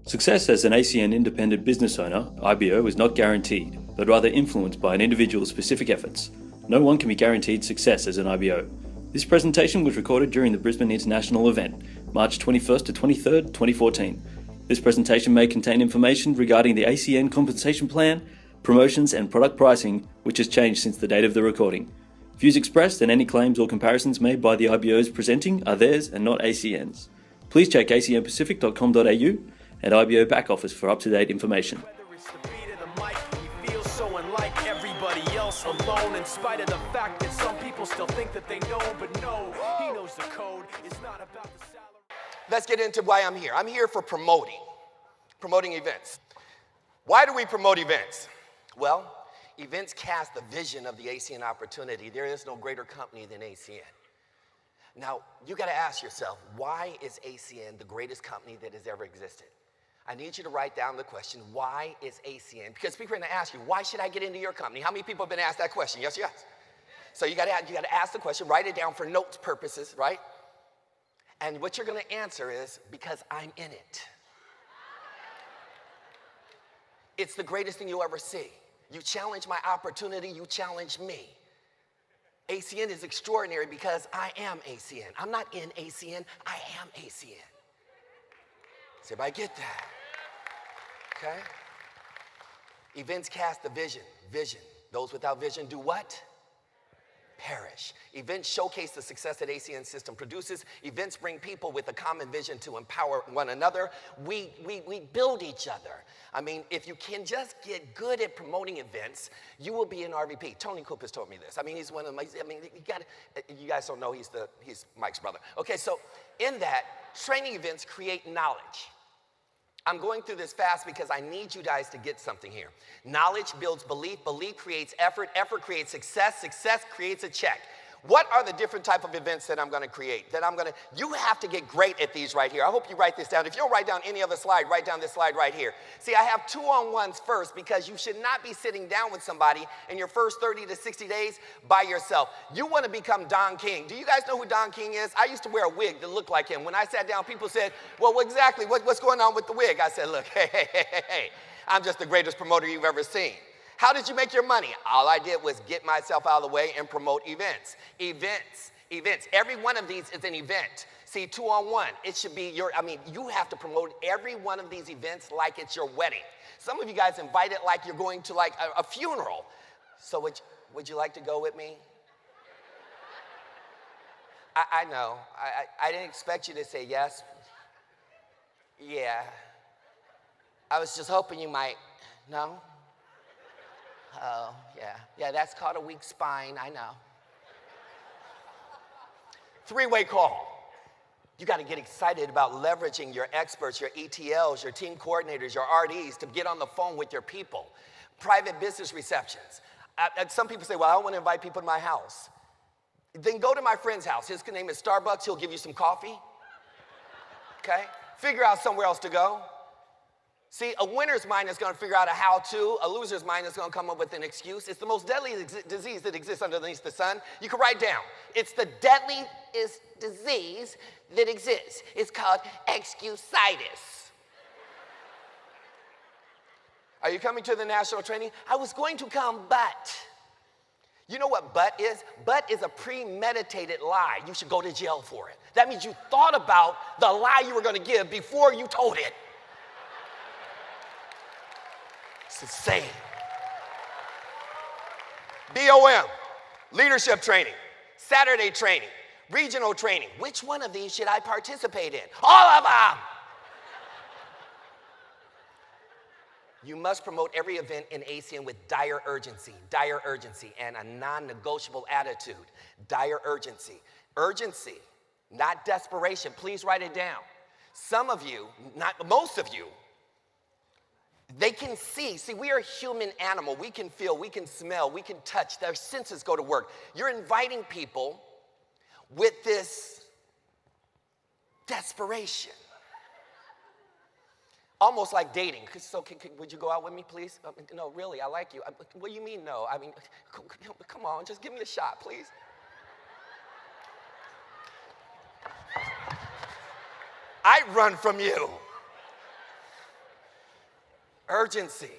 Success as an ACN independent business owner, IBO, is not guaranteed, but rather influenced by an individual's specific efforts. No one can be guaranteed success as an IBO. This presentation was recorded during the Brisbane International event, March 21st to 23rd, 2014. This presentation may contain information regarding the ACN compensation plan, promotions and product pricing, which has changed since the date of the recording. Views expressed and any claims or comparisons made by the IBOs presenting are theirs and not ACN's. Please check acnpacific.com.au and IBO back office for up-to-date information. Everybody else alone, in spite of the fact that some people still think that they know, but no, he knows the code. It's not about the salary. Let's get into why I'm here. I'm here for promoting events. Why do we promote events? Well, events cast the vision of the ACN opportunity. There is no greater company than ACN. Now, you got to ask yourself, why is ACN the greatest company that has ever existed? I need you to write down the question, why is ACN? Because people are going to ask you, why should I get into your company? How many people have been asked that question? Yes, yes. So you got to ask the question, write it down for notes purposes, right? And what you're going to answer is, because I'm in it. It's the greatest thing you'll ever see. You challenge my opportunity, you challenge me. ACN is extraordinary because I am ACN. I'm not in ACN, I am ACN. Does everybody get that? Okay? Events cast the vision. Vision. Those without vision do what? Perish. Events showcase the success that ACN system produces. Events bring people with a common vision to empower one another. We build each other. I mean, if you can just get good at promoting events, you will be an RVP. Tony Coop has told me this. I mean, he's one of my, you guys don't know he's Mike's brother. Okay, so in that, training events create knowledge. I'm going through this fast because I need you guys to get something here. Knowledge builds belief. Belief creates effort. Effort creates success. Success creates a check. What are the different type of events that I'm going to create? You have to get great at these right here. I hope you write this down. If you don't write down any other slide, write down this slide right here. See, I have 2-on-1s first because you should not be sitting down with somebody in your first 30 to 60 days by yourself. You want to become Don King. Do you guys know who Don King is? I used to wear a wig that looked like him. When I sat down, people said, well, exactly, what's going on with the wig? I said, look, hey, I'm just the greatest promoter you've ever seen. How did you make your money? All I did was get myself out of the way and promote events. Events. Every one of these is an event. See, 2-on-1, it should be you have to promote every one of these events like it's your wedding. Some of you guys invite it like you're going to like a funeral. So would you like to go with me? I know. I didn't expect you to say yes. Yeah. I was just hoping you might. No? Oh, yeah. Yeah, that's called a weak spine, I know. 3-way call. You got to get excited about leveraging your experts, your ETLs, your team coordinators, your RDs to get on the phone with your people. Private business receptions. Some people say, well, I don't want to invite people to my house. Then go to my friend's house. His name is Starbucks. He'll give you some coffee. Okay? Figure out somewhere else to go. See, a winner's mind is going to figure out a how-to. A loser's mind is going to come up with an excuse. It's the most deadly disease that exists underneath the sun. You can write down. It's the deadliest disease that exists. It's called excusitis. Are you coming to the national training? I was going to come, but. You know what but is? But is a premeditated lie. You should go to jail for it. That means you thought about the lie you were going to give before you told it. It's insane. BOM, leadership training, Saturday training, regional training. Which one of these should I participate in? All of them. You must promote every event in ACN with dire urgency, and a non-negotiable attitude. Dire urgency. Urgency, not desperation. Please write it down. Some of you, not most of you, they can see. See, we are a human animal. We can feel, we can smell, we can touch. Their senses go to work. You're inviting people with this desperation. Almost like dating. So would you go out with me, please? No, really, I like you. What do you mean no? I mean, come on, just give me a shot, please. I run from you. Urgency.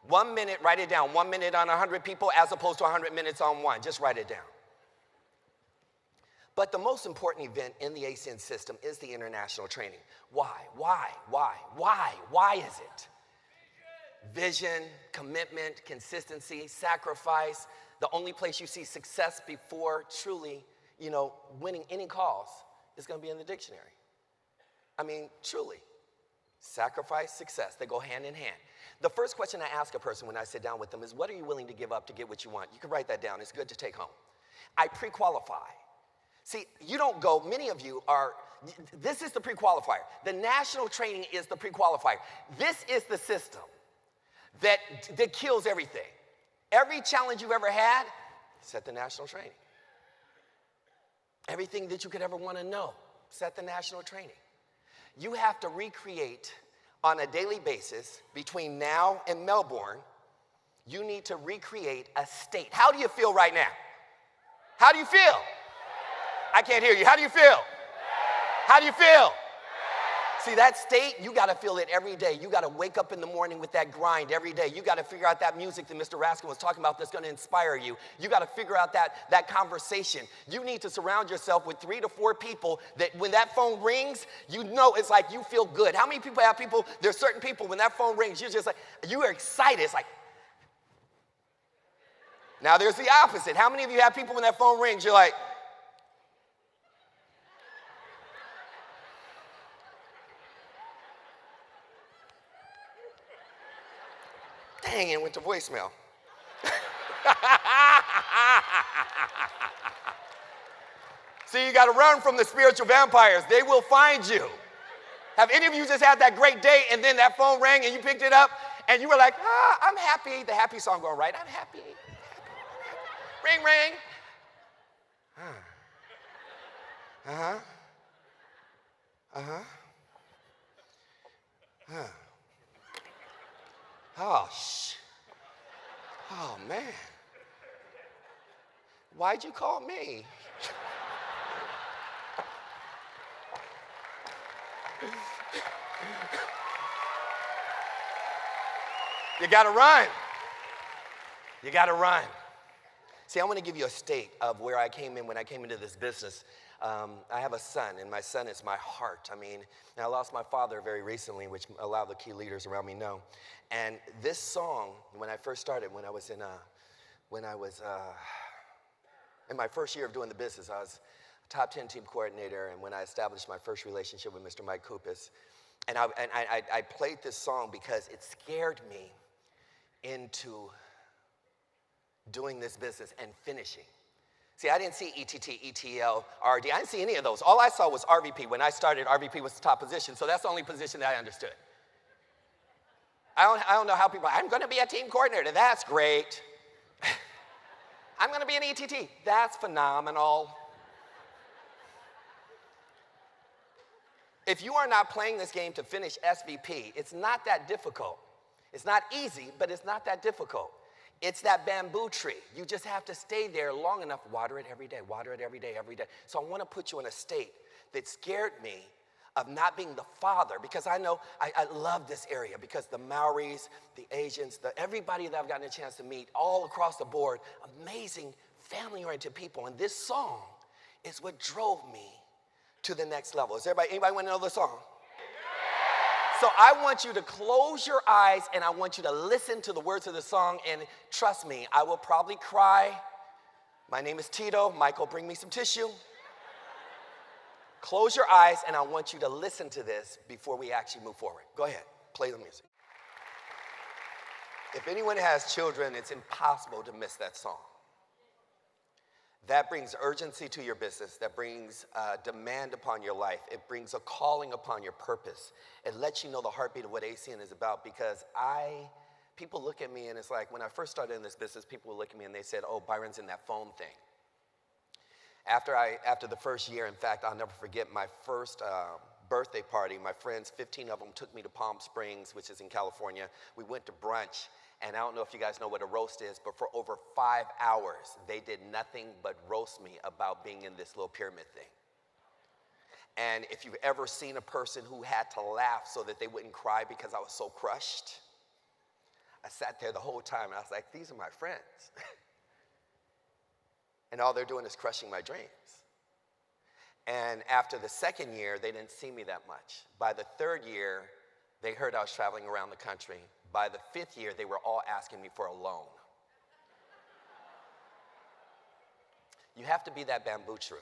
1 minute, write it down. 1 minute on 100 people as opposed to 100 minutes on one. Just write it down. But the most important event in the ACN system is the international training. Why? Why is it? Vision, commitment, consistency, sacrifice. The only place you see success before truly, winning any cause is going to be in the dictionary. I mean, truly. Sacrifice, success, they go hand in hand. The first question I ask a person when I sit down with them is, what are you willing to give up to get what you want? You can write that down. It's good to take home. I pre-qualify. See, you don't go, many of you are, this is the pre-qualifier. The national training is the pre-qualifier. This is the system that kills everything. Every challenge you've ever had, set the national training. Everything that you could ever want to know, set the national training. You have to recreate on a daily basis between now and Melbourne. You need to recreate a state. How do you feel right now? How do you feel? I can't hear you. How do you feel? How do you feel? See, that state, you got to feel it every day. You got to wake up in the morning with that grind every day. You got to figure out that music that Mr. Raskin was talking about that's going to inspire you. You got to figure out that conversation. You need to surround yourself with 3 to 4 people that when that phone rings, it's like you feel good. How many people have people, there's certain people, when that phone rings, you're just like, you are excited. It's like, now there's the opposite. How many of you have people when that phone rings, you're like, dang, it went to voicemail. See, you got to run from the spiritual vampires. They will find you. Have any of you just had that great day and then that phone rang and you picked it up and you were like, I'm happy. The happy song going, right? I'm happy. Ring, ring. Oh, man. Why'd you call me? You got to run. You got to run. See, I want to give you a state of where I came in when I came into this business. I have a son, and my son is my heart. I mean, I lost my father very recently, which a lot of the key leaders around me know. And this song, when I first started, when I was in my first year of doing the business, I was a top 10 team coordinator, and when I established my first relationship with Mr. Mike Kupis, and I played this song because it scared me into doing this business and finishing. See, I didn't see ETT, ETL, RD. I didn't see any of those. All I saw was RVP. When I started, RVP was the top position, so that's the only position that I understood. I don't know how people, I'm going to be a team coordinator. That's great. I'm going to be an ETT. That's phenomenal. If you are not playing this game to finish SVP, it's not that difficult. It's not easy, but it's not that difficult. It's that bamboo tree. You just have to stay there long enough, water it every day, water it every day, every day. So I want to put you in a state that scared me of not being the father, because I know I love this area, because the Maoris, the Asians, everybody that I've gotten a chance to meet all across the board, amazing family-oriented people. And this song is what drove me to the next level. Anybody want to know the song? So I want you to close your eyes and I want you to listen to the words of the song, and trust me, I will probably cry. My name is Tito. Michael, bring me some tissue. Close your eyes and I want you to listen to this before we actually move forward. Go ahead, play the music. If anyone has children, it's impossible to miss that song. That brings urgency to your business. That brings demand upon your life. It brings a calling upon your purpose. It lets you know the heartbeat of what ACN is about, because people look at me and it's like, when I first started in this business, people would look at me and they said, oh, Byron's in that phone thing. After the first year, in fact, I'll never forget my first birthday party. My friends, 15 of them, took me to Palm Springs, which is in California. We went to brunch. And I don't know if you guys know what a roast is, but for over 5 hours, they did nothing but roast me about being in this little pyramid thing. And if you've ever seen a person who had to laugh so that they wouldn't cry because I was so crushed, I sat there the whole time and I was like, these are my friends. And all they're doing is crushing my dreams. And after the second year, they didn't see me that much. By the third year, they heard I was traveling around the country. By the fifth year, they were all asking me for a loan. You have to be that bamboo tree.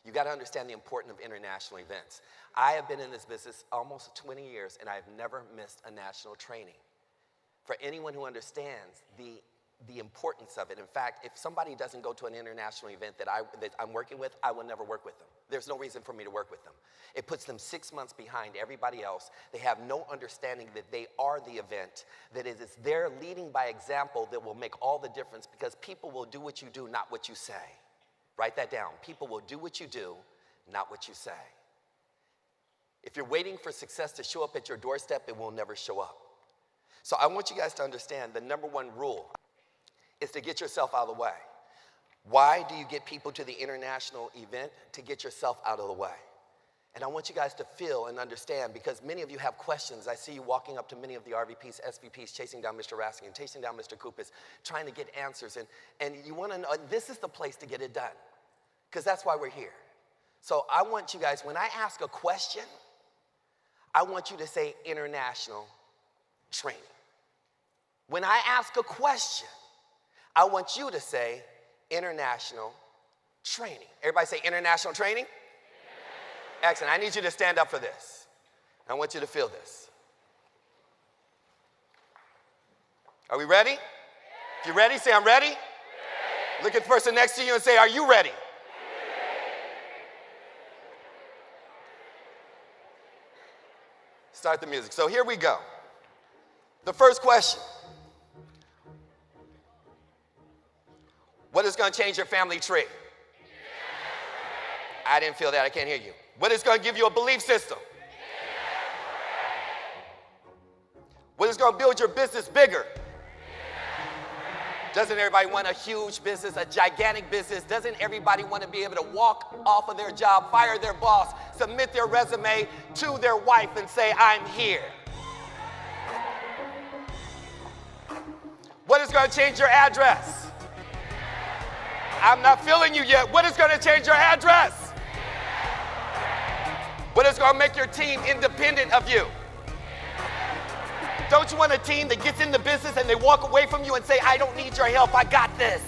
You got to understand the importance of international events. I have been in this business almost 20 years, and I've never missed a national training. For anyone who understands the importance of it. In fact, if somebody doesn't go to an international event that I'm working with, I will never work with them. There's no reason for me to work with them. It puts them 6 months behind everybody else. They have no understanding that they are the event, that it is their leading by example that will make all the difference, because people will do what you do, not what you say. Write that down. People will do what you do, not what you say. If you're waiting for success to show up at your doorstep, it will never show up. So I want you guys to understand the number one rule is to get yourself out of the way. Why do you get people to the international event? To get yourself out of the way. And I want you guys to feel and understand, because many of you have questions. I see you walking up to many of the RVPs, SVPs, chasing down Mr. Raskin, chasing down Mr. Kupis, trying to get answers. And you want to know, this is the place to get it done, because that's why we're here. So I want you guys, when I ask a question, I want you to say international training. When I ask a question, I want you to say international training. Everybody say international training? Excellent. I need you to stand up for this. I want you to feel this. Are we ready? If you're ready, say I'm ready. Look at the person next to you and say, are you ready? Start the music. So here we go. The first question. What is going to change your family tree? I didn't feel that. I can't hear you. What is going to give you a belief system? What is going to build your business bigger? Doesn't everybody want a huge business, a gigantic business? Doesn't everybody want to be able to walk off of their job, fire their boss, submit their resume to their wife and say, I'm here? What is going to change your address? I'm not feeling you yet. What is going to change your address? What is going to make your team independent of you? Don't you want a team that gets in the business and they walk away from you and say, I don't need your help, I got this?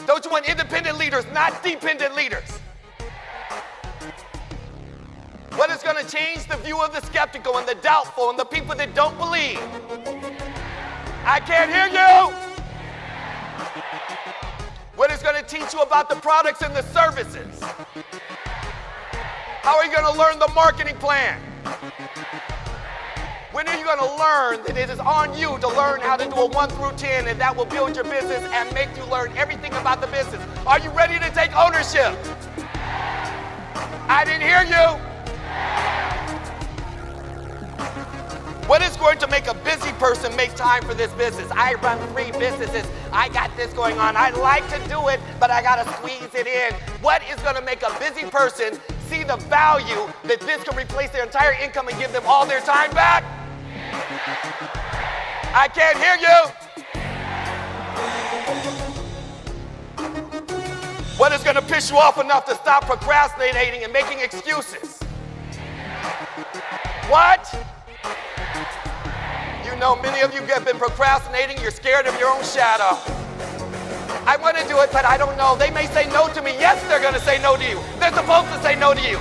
Don't you want independent leaders, not dependent leaders? What is going to change the view of the skeptical and the doubtful and the people that don't believe? I can't hear you. What is going to teach you about the products and the services? How are you going to learn the marketing plan? When are you going to learn that it is on you to learn how to do a 1 through 10, and that will build your business and make you learn everything about the business? Are you ready to take ownership? I didn't hear you. What is going to make a busy person make time for this business? I run 3 businesses. I got this going on. I like to do it, but I got to squeeze it in. What is going to make a busy person see the value that this can replace their entire income and give them all their time back? I can't hear you. What is going to piss you off enough to stop procrastinating and making excuses? What? You know, many of you have been procrastinating. You're scared of your own shadow. I want to do it, but I don't know. They may say no to me. Yes, they're going to say no to you. They're supposed to say no to you.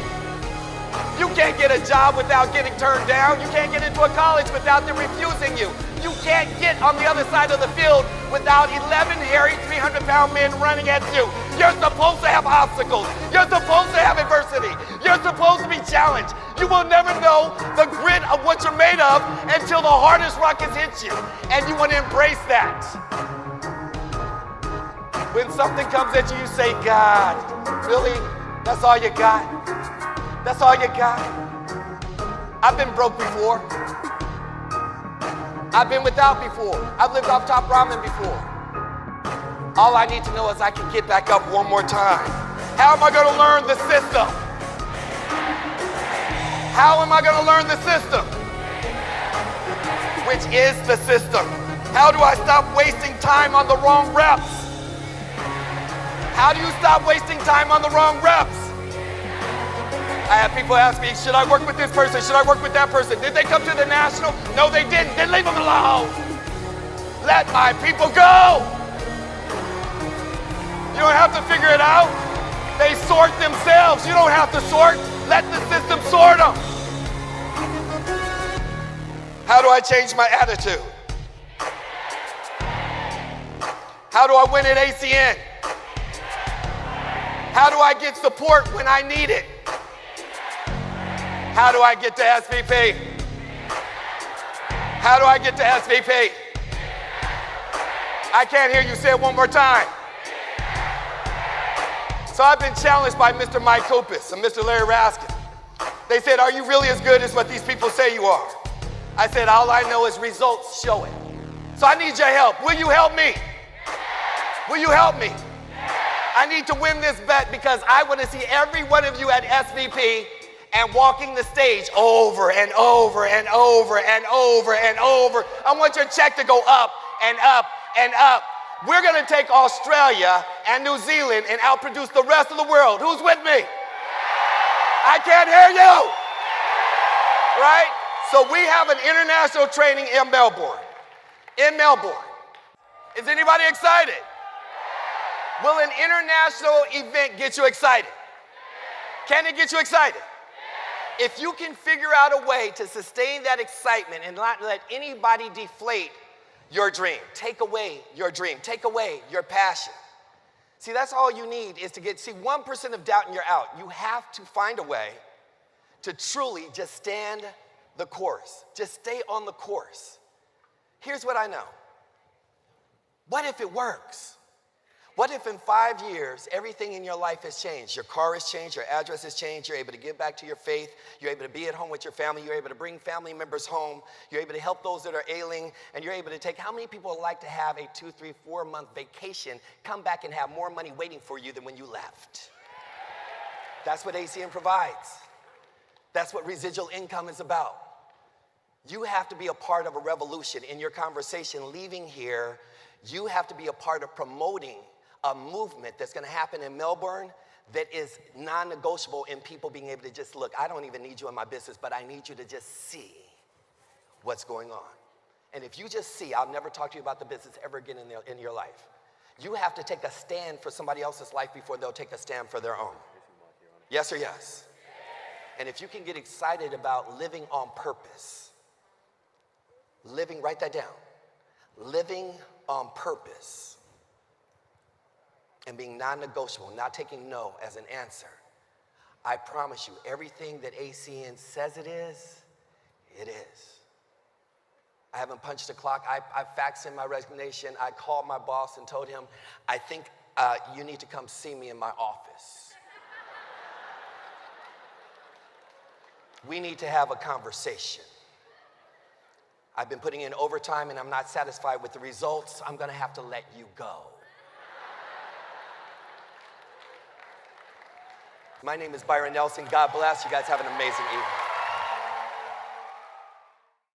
You can't get a job without getting turned down. You can't get into a college without them refusing you. You can't get on the other side of the field without 11 hairy 300-pound men running at you. You're supposed to have obstacles. You're supposed to have adversity. You're supposed to be challenged. You will never know the grit of what you're made of until the hardest rock has hit you. And you want to embrace that. When something comes at you, you say, God, really? That's all you got? That's all you got? I've been broke before. I've been without before. I've lived off top ramen before. All I need to know is I can get back up one more time. How am I going to learn the system? How am I going to learn the system? Which is the system. How do I stop wasting time on the wrong reps? How do you stop wasting time on the wrong reps? I have people ask me, should I work with this person? Should I work with that person? Did they come to the national? No, they didn't. Then leave them alone. Let my people go. You don't have to figure it out. They sort themselves. You don't have to sort. Let the system sort them. How do I change my attitude? How do I win at ACN? How do I get support when I need it? How do I get to SVP? How do I get to SVP? I can't hear you. Say it one more time. So I've been challenged by Mr. Mike Kupis and Mr. Larry Raskin. They said, are you really as good as what these people say you are? I said, all I know is results show it. So I need your help. Will you help me? Will you help me? I need to win this bet because I want to see every one of you at SVP and walking the stage over and over and over and over and over. I want your check to go up and up and up. We're going to take Australia and New Zealand and outproduce the rest of the world. Who's with me? I can't hear you. Right? So we have an international training in Melbourne. In Melbourne. Is anybody excited? Will an international event get you excited? Can it get you excited? If you can figure out a way to sustain that excitement and not let anybody deflate your dream, take away your dream, take away your passion. See, that's all you need is to get, 1% of doubt and you're out. You have to find a way to truly just stand the course. Just stay on the course. Here's what I know. What if it works? What if in 5 years, everything in your life has changed? Your car has changed, your address has changed, you're able to give back to your faith, you're able to be at home with your family, you're able to bring family members home, you're able to help those that are ailing, and you're able to take, how many people would like to have a 2, 3, 4 month vacation, come back and have more money waiting for you than when you left? That's what ACN provides. That's what residual income is about. You have to be a part of a revolution in your conversation leaving here. You have to be a part of promoting a movement that's going to happen in Melbourne that is non-negotiable in people being able to just look. I don't even need you in my business, but I need you to just see what's going on. And if you just see, I'll never talk to you about the business ever again in your life. You have to take a stand for somebody else's life before they'll take a stand for their own. Yes or yes? And if you can get excited about living on purpose, living, write that down, living on purpose, and being non-negotiable, not taking no as an answer, I promise you, everything that ACN says it is, it is. I haven't punched the clock. I faxed in my resignation. I called my boss and told him, I think you need to come see me in my office. We need to have a conversation. I've been putting in overtime and I'm not satisfied with the results. I'm gonna have to let you go. My name is Byron Nelson. God bless. You guys have an amazing evening.